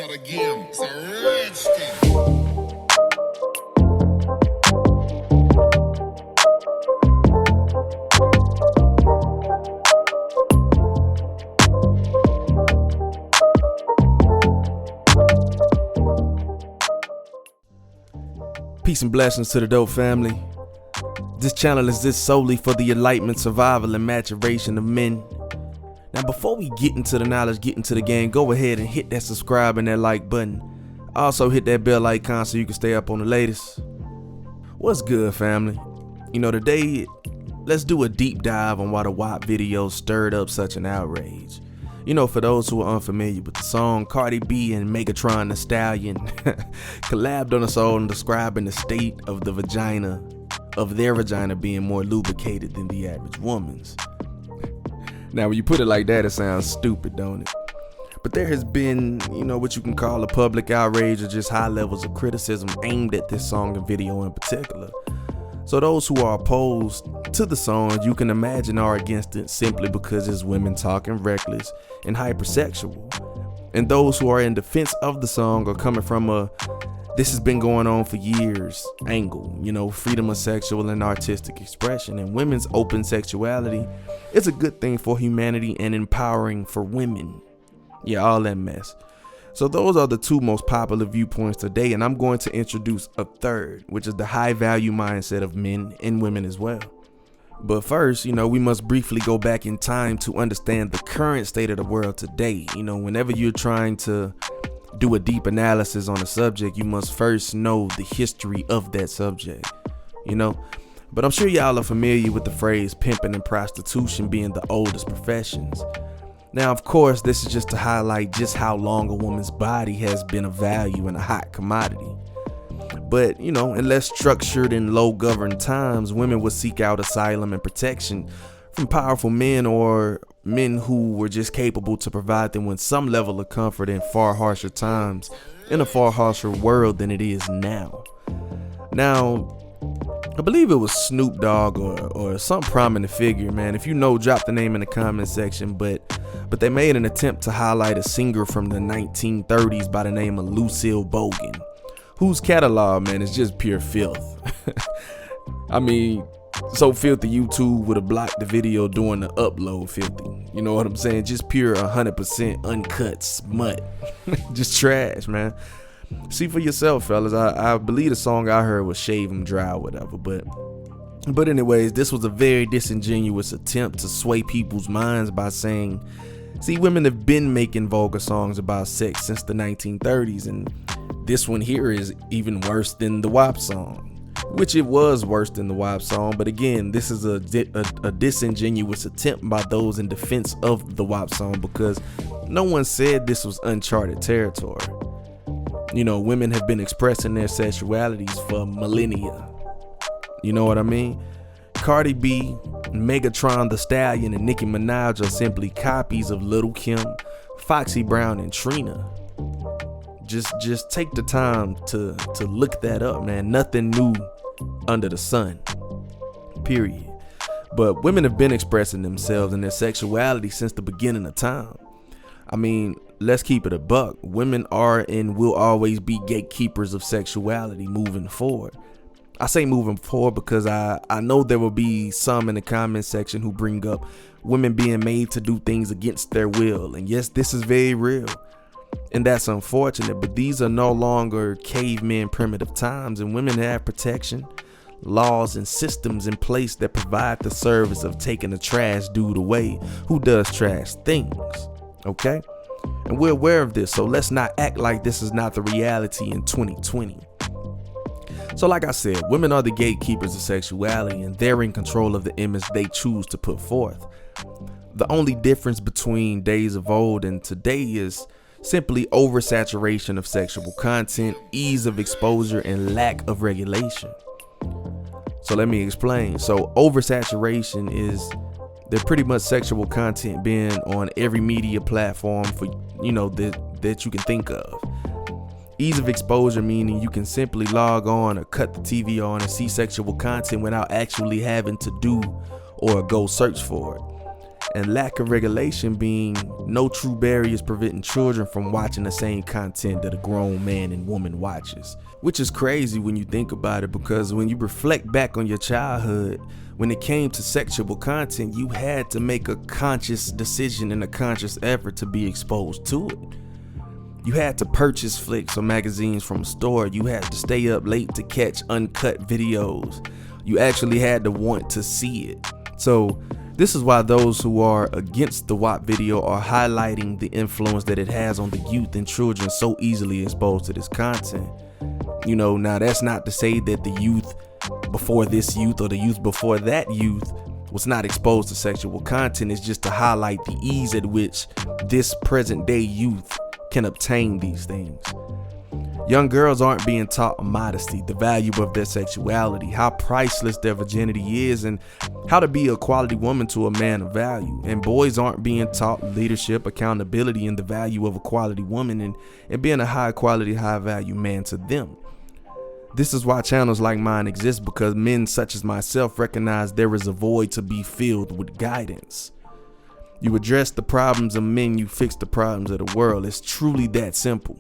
start again. It's a redskin. Peace and blessings to the dope family. This channel is solely for the enlightenment, survival, and maturation of men. Now, before we get into the knowledge, get into the game, go ahead and hit that subscribe and that like button. Also hit that bell icon so you can stay up on the latest. What's good, family? Today, let's do a deep dive on why the WAP video stirred up such an outrage. For those who are unfamiliar with the song, Cardi B and Megatron the Stallion collabed on a song describing the state of the vagina, of their vagina being more lubricated than the average woman's. Now, when you put it like that, it sounds stupid, don't it? But there has been, what you can call a public outrage or just high levels of criticism aimed at this song and video in particular. So those who are opposed to the song, you can imagine, are against it simply because it's women talking reckless and hypersexual. And those who are in defense of the song are coming from a "this has been going on for years" angle. Freedom of sexual and artistic expression and women's open sexuality is a good thing for humanity and empowering for women. Yeah, all that mess. So those are the two most popular viewpoints today, and I'm going to introduce a third, which is the high value mindset of men and women as well. But first, we must briefly go back in time to understand the current state of the world today. Whenever you're trying to do a deep analysis on a subject, you must first know the history of that subject, But I'm sure y'all are familiar with the phrase pimping and prostitution being the oldest professions. Now, of course, this is just to highlight just how long a woman's body has been of value and a hot commodity. But, in less structured and low governed times, women would seek out asylum and protection from powerful men or men who were just capable to provide them with some level of comfort in far harsher times, in a far harsher world than it is now. Now, I believe it was Snoop Dogg or some prominent figure, man. If you know, drop the name in the comment section. But they made an attempt to highlight a singer from the 1930s by the name of Lucille Bogan, whose catalog, man, is just pure filth. I mean, so filthy YouTube would have blocked the video during the upload filthy. You know what I'm saying? Just pure 100% uncut smut. Just trash, man. See for yourself, fellas. I believe the song I heard was Shave 'Em Dry or whatever. But anyways, this was a very disingenuous attempt to sway people's minds by saying, see, women have been making vulgar songs about sex since the 1930s, and this one here is even worse than the WAP song, which it was worse than the WAP song. But again, this is a disingenuous attempt by those in defense of the WAP song, because no one said this was uncharted territory. Women have been expressing their sexualities for millennia. You know what I mean? Cardi B, Megatron the Stallion, and Nicki Minaj are simply copies of Lil' Kim, Foxy Brown, and Trina. Just take the time to look that up, man. Nothing new under the sun. Period. But women have been expressing themselves and their sexuality since the beginning of time. I mean, let's keep it a buck. Women are and will always be gatekeepers of sexuality moving forward. I say moving forward because I know there will be some in the comment section who bring up women being made to do things against their will. And yes, this is very real. And that's unfortunate, but these are no longer caveman primitive times, and women have protection, laws, and systems in place that provide the service of taking a trash dude away who does trash things. Okay? And we're aware of this, so let's not act like this is not the reality in 2020. So like I said, women are the gatekeepers of sexuality, and they're in control of the image they choose to put forth. The only difference between days of old and today is simply oversaturation of sexual content, ease of exposure, and lack of regulation. So let me explain. So oversaturation is they're pretty much sexual content being on every media platform for that you can think of. Ease of exposure meaning you can simply log on or cut the TV on and see sexual content without actually having to do or go search for it. and lack of regulation being no true barriers preventing children from watching the same content that a grown man and woman watches. Which is crazy when you think about it, because when you reflect back on your childhood, when it came to sexual content, you had to make a conscious decision and a conscious effort to be exposed to it. You had to purchase flicks or magazines from a store. You had to stay up late to catch uncut videos. You actually had to want to see it. So this is why those who are against the WAP video are highlighting the influence that it has on the youth and children so easily exposed to this content. Now that's not to say that the youth before this youth or the youth before that youth was not exposed to sexual content. It's just to highlight the ease at which this present day youth can obtain these things. Young girls aren't being taught modesty, the value of their sexuality, how priceless their virginity is, and how to be a quality woman to a man of value. And boys aren't being taught leadership, accountability, and the value of a quality woman and being a high quality, high value man to them. This is why channels like mine exist, because men such as myself recognize there is a void to be filled with guidance. You address the problems of men, you fix the problems of the world. It's truly that simple.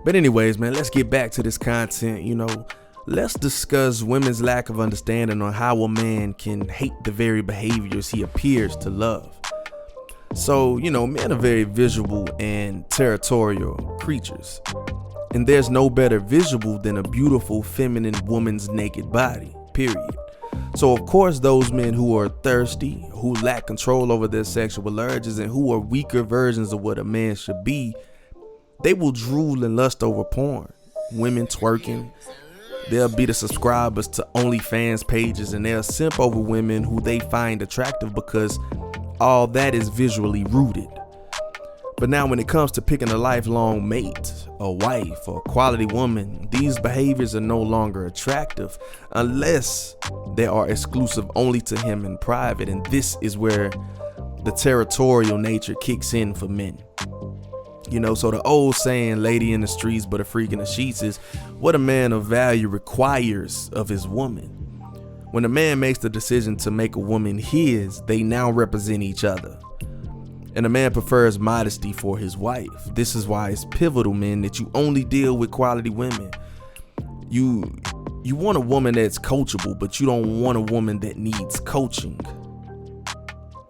But anyways, man, let's get back to this content. Let's discuss women's lack of understanding on how a man can hate the very behaviors he appears to love. So, men are very visual and territorial creatures. And there's no better visual than a beautiful feminine woman's naked body, period. So of course those men who are thirsty, who lack control over their sexual urges, and who are weaker versions of what a man should be, they will drool and lust over porn, women twerking. They'll be the subscribers to OnlyFans pages, and they'll simp over women who they find attractive because all that is visually rooted. But now when it comes to picking a lifelong mate, a wife, or a quality woman, these behaviors are no longer attractive unless they are exclusive only to him in private. And this is where the territorial nature kicks in for men. So the old saying, lady in the streets but a freak in the sheets, is what a man of value requires of his woman. When a man makes the decision to make a woman his, they now represent each other. And a man prefers modesty for his wife. This is why it's pivotal, men, that you only deal with quality women. You want a woman that's coachable, but you don't want a woman that needs coaching.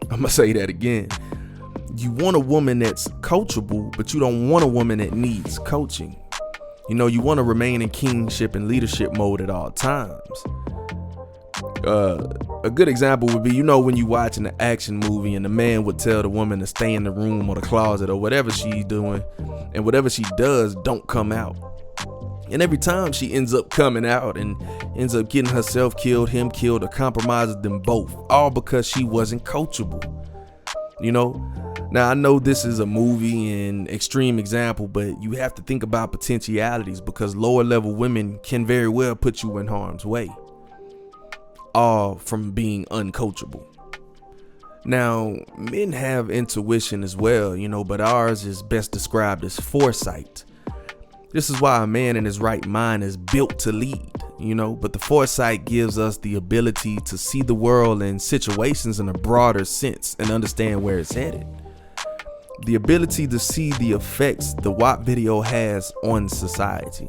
I'm gonna say that again. You want a woman that's coachable, but you don't want a woman that needs coaching. You want to remain in kingship and leadership mode at all times. A good example would be, when you watching an action movie and the man would tell the woman to stay in the room or the closet or whatever she's doing, and whatever she does don't come out. And every time she ends up coming out and ends up getting herself killed, him killed, or compromises them both, all because she wasn't coachable. Now I know this is a movie and extreme example, but you have to think about potentialities, because lower level women can very well put you in harm's way, all from being uncoachable. Now, men have intuition as well, but ours is best described as foresight. This is why a man in his right mind is built to lead, but the foresight gives us the ability to see the world and situations in a broader sense and understand where it's headed. The ability to see the effects the WAP video has on society,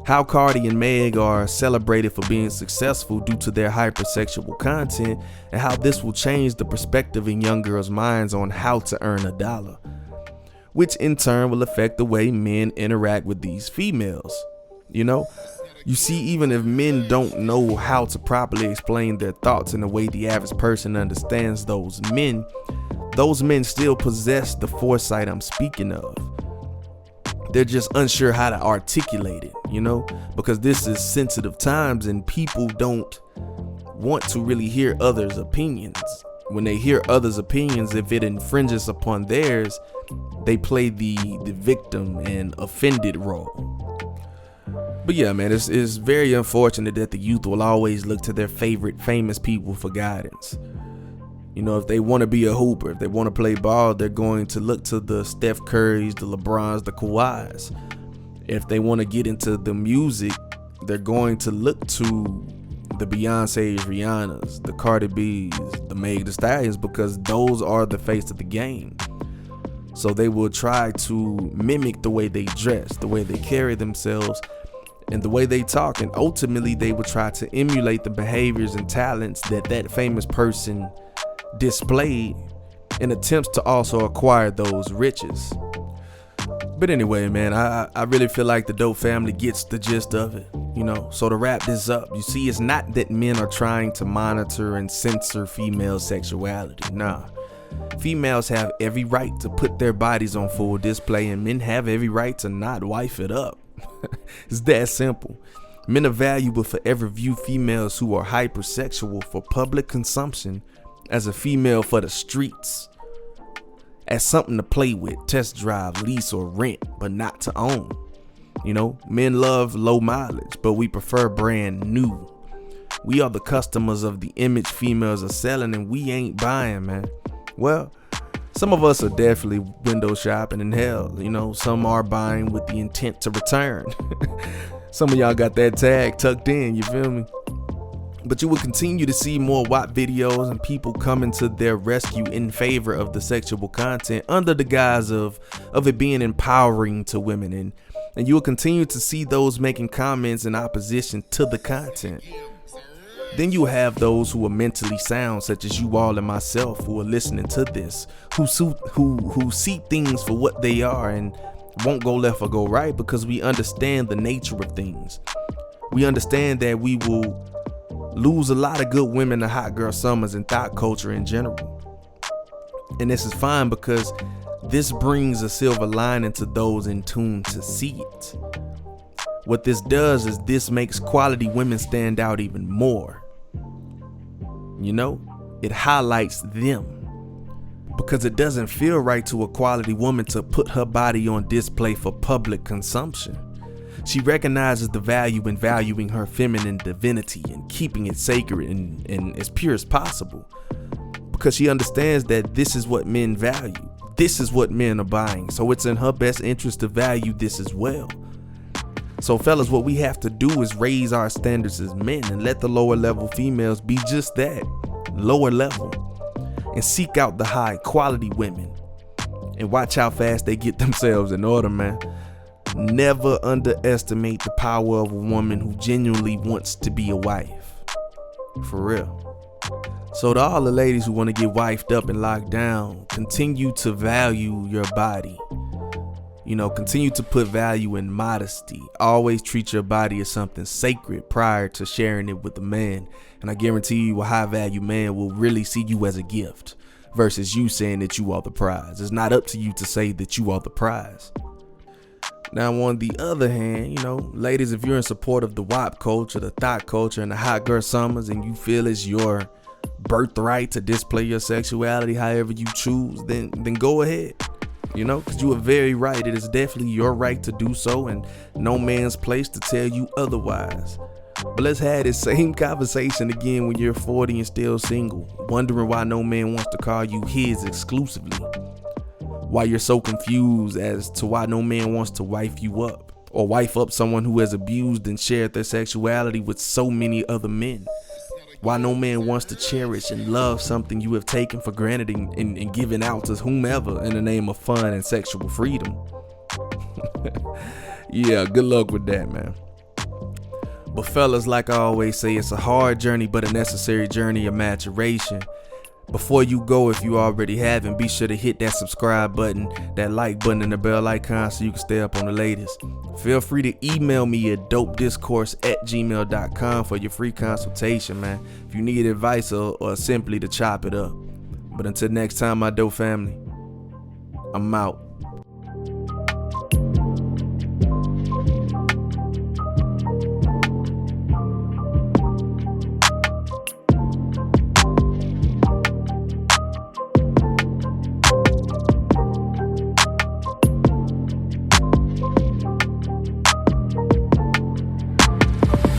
How Cardi and Meg are celebrated for being successful due to their hypersexual content, and how this will change the perspective in young girls' minds on how to earn $1, which in turn will affect the way men interact with these females. You see, even if men don't know how to properly explain their thoughts in the way the average person understands those men still possess the foresight I'm speaking of. They're just unsure how to articulate it, because this is sensitive times and people don't want to really hear others' opinions. When they hear others' opinions, if it infringes upon theirs, they play the victim and offended role. But yeah, man, it's very unfortunate that the youth will always look to their favorite famous people for guidance. If they want to be a hooper, if they want to play ball, they're going to look to the Steph Currys, the LeBrons, the Kawhis. If they want to get into the music, they're going to look to the Beyoncé's, Rihanna's, the Cardi B's, the Meg Thee Stallions, because those are the face of the game. So they will try to mimic the way they dress, the way they carry themselves, and the way they talk. And ultimately, they will try to emulate the behaviors and talents that that famous person displayed in attempts to also acquire those riches. But anyway, man, I really feel like the Dope family gets the gist of it, you know. So to wrap this up, you see, it's not that men are trying to monitor and censor female sexuality. Nah. Females have every right to put their bodies on full display, and men have every right to not wife it up. It's that simple. Men are valuable forever view females who are hypersexual for public consumption as a female for the streets, as something to play with, test drive, lease, or rent, but not to own. You know, men love low mileage, but we prefer brand new. We are the customers of the image females are selling, and we ain't buying, man. Well, some of us are definitely window shopping in hell. You know, some are buying with the intent to return. Some of y'all got that tag tucked in, you feel me? But you will continue to see more WAP videos and people coming to their rescue in favor of the sexual content under the guise of it being empowering to women. And you will continue to see those making comments in opposition to the content. Then you have those who are mentally sound, such as you all and myself, who are listening to this, who see things for what they are and won't go left or go right, because we understand the nature of things. We understand that we will lose a lot of good women to hot girl summers and thought culture in general. And this is fine, because this brings a silver lining to those in tune to see it. What this does is this makes quality women stand out even more. You know, it highlights them, because it doesn't feel right to a quality woman to put her body on display for public consumption. She recognizes the value in valuing her feminine divinity and keeping it sacred and as pure as possible, because she understands that this is what men value. This is what men are buying. So it's in her best interest to value this as well. So fellas, what we have to do is raise our standards as men and let the lower level females be just that, lower level, and seek out the high quality women and watch how fast they get themselves in order, man. Never underestimate the power of a woman who genuinely wants to be a wife. For real. So to all the ladies who want to get wifed up and locked down, continue to value your body. You know, continue to put value in modesty. Always treat your body as something sacred prior to sharing it with a man. And I guarantee you, a high value man will really see you as a gift versus you saying that you are the prize. It's not up to you to say that you are the prize. Now, on the other hand, you know, ladies, if you're in support of the WAP culture, the thought culture, and the hot girl summers, and you feel it's your birthright to display your sexuality however you choose, then go ahead. You know, because you are very right. It is definitely your right to do so, and no man's place to tell you otherwise. But let's have this same conversation again when you're 40 and still single, wondering why no man wants to call you his exclusively. Why you're so confused as to why no man wants to wife you up, or wife up someone who has abused and shared their sexuality with so many other men. Why no man wants to cherish and love something you have taken for granted and given out to whomever in the name of fun and sexual freedom. Yeah, good luck with that, man. But fellas, like I always say, it's a hard journey, but a necessary journey of maturation. Before you go, if you already haven't, be sure to hit that subscribe button, that like button, and the bell icon so you can stay up on the latest. Feel free to email me at dopediscourse@gmail.com for your free consultation, man, if you need advice or simply to chop it up. But until next time, my dope family, I'm out.